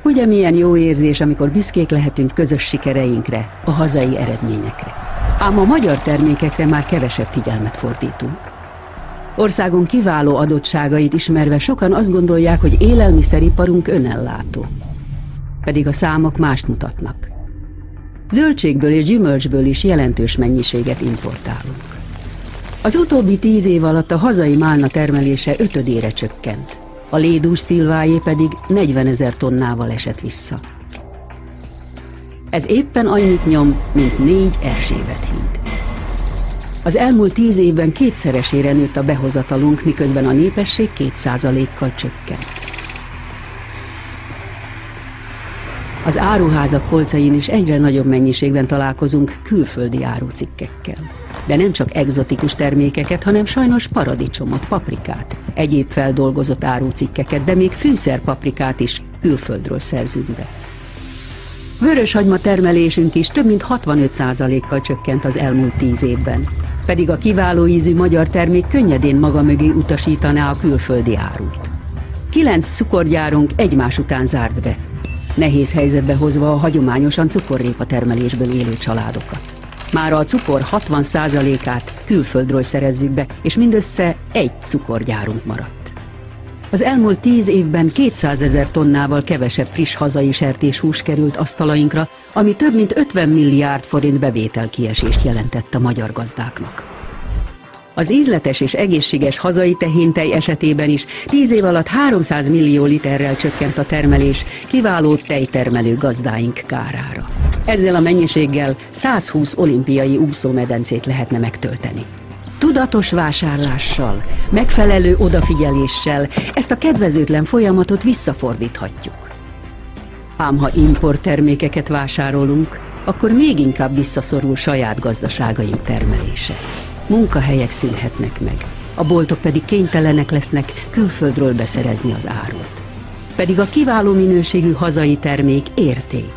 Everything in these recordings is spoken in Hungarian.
Ugye milyen jó érzés, amikor büszkék lehetünk közös sikereinkre, a hazai eredményekre. Ám a magyar termékekre már kevesebb figyelmet fordítunk. Országunk kiváló adottságait ismerve sokan azt gondolják, hogy élelmiszeriparunk önellátó. Pedig a számok mást mutatnak. Zöldségből és gyümölcsből is jelentős mennyiséget importálunk. Az utóbbi 10 év alatt a hazai málna termelése 5-ödére csökkent, a lédús szilvájé pedig 40 000 tonnával esett vissza. Ez éppen annyit nyom, mint 4 Erzsébet híd. Az elmúlt 10 évben 2-szeresére nőtt a behozatalunk, miközben a népesség 2%-kal csökkent. Az áruházak polcain is egyre nagyobb mennyiségben találkozunk külföldi árucikkekkel. De nem csak egzotikus termékeket, hanem sajnos paradicsomot, paprikát, egyéb feldolgozott árucikkeket, de még fűszerpaprikát is külföldről szerzünk be. Vöröshagyma termelésünk is több mint 65%-kal csökkent az elmúlt 10 évben, pedig a kiváló ízű magyar termék könnyedén maga mögé utasítaná a külföldi árut. 9 cukorgyárunk egymás után zárt be, nehéz helyzetbe hozva a hagyományosan cukorrépa termelésből élő családokat. Mára a cukor 60%-át külföldről szerezzük be, és mindössze 1 cukorgyárunk maradt. Az elmúlt 10 évben 200 000 tonnával kevesebb friss hazai sertéshús került asztalainkra, ami több mint 50 milliárd forint bevételkiesést jelentett a magyar gazdáknak. Az ízletes és egészséges hazai tehéntej esetében is 10 év alatt 300 millió literrel csökkent a termelés kiváló tejtermelő gazdáink kárára. Ezzel a mennyiséggel 120 olimpiai úszómedencét lehetne megtölteni. Tudatos vásárlással, megfelelő odafigyeléssel ezt a kedvezőtlen folyamatot visszafordíthatjuk. Ám ha importtermékeket vásárolunk, akkor még inkább visszaszorul saját gazdaságaink termelése. Munkahelyek szűnhetnek meg, a boltok pedig kénytelenek lesznek külföldről beszerezni az árut. Pedig a kiváló minőségű hazai termék érték.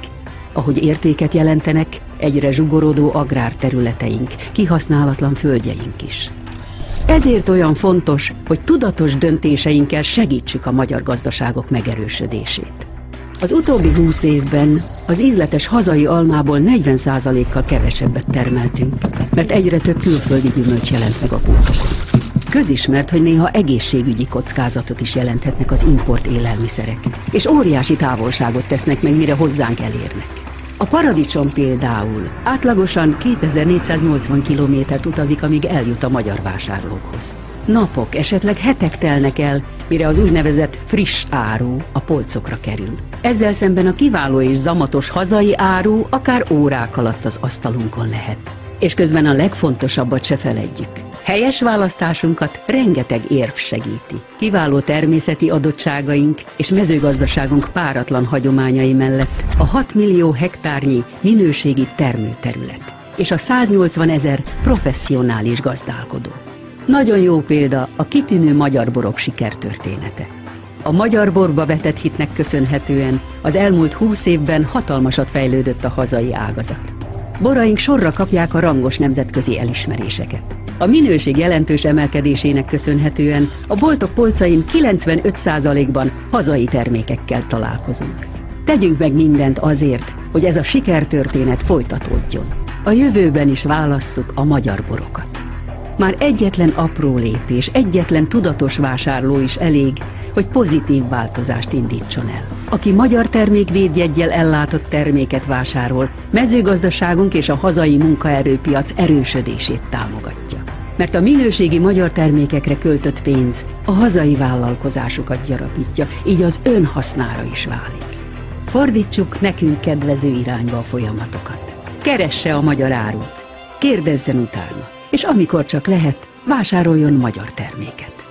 Ahogy értéket jelentenek, egyre zsugorodó agrárterületeink, kihasználatlan földjeink is. Ezért olyan fontos, hogy tudatos döntéseinkkel segítsük a magyar gazdaságok megerősödését. Az utóbbi 20 évben az ízletes hazai almából 40%-kal kevesebbet termeltünk, mert egyre több külföldi gyümölcs jelent meg a boltokon. Közismert, hogy néha egészségügyi kockázatot is jelenthetnek az import élelmiszerek, és óriási távolságot tesznek meg, mire hozzánk elérnek. A paradicsom például átlagosan 2480 kilométert utazik, amíg eljut a magyar vásárlókhoz. Napok, esetleg hetek telnek el, mire az úgynevezett friss áru a polcokra kerül. Ezzel szemben a kiváló és zamatos hazai áru akár órák alatt az asztalunkon lehet. És közben a legfontosabbat se feledjük. Helyes választásunkat rengeteg érv segíti. Kiváló természeti adottságaink és mezőgazdaságunk páratlan hagyományai mellett a 6 millió hektárnyi minőségi termőterület és a 180 000 professzionális gazdálkodó. Nagyon jó példa a kitűnő magyar borok sikertörténete. A magyar borba vetett hitnek köszönhetően az elmúlt 20 évben hatalmasat fejlődött a hazai ágazat. Boraink sorra kapják a rangos nemzetközi elismeréseket. A minőség jelentős emelkedésének köszönhetően a boltok polcain 95%-ban hazai termékekkel találkozunk. Tegyünk meg mindent azért, hogy ez a sikertörténet folytatódjon. A jövőben is válasszuk a magyar borokat. Már egyetlen apró lépés, egyetlen tudatos vásárló is elég, hogy pozitív változást indítson el. Aki magyar termékvédjeggyel ellátott terméket vásárol, mezőgazdaságunk és a hazai munkaerőpiac erősödését támogatja. Mert a minőségi magyar termékekre költött pénz a hazai vállalkozásokat gyarapítja, így az ön hasznára is válik. Fordítsuk nekünk kedvező irányba a folyamatokat. Keresse a magyar árut, kérdezzen utána, és amikor csak lehet, vásároljon magyar terméket.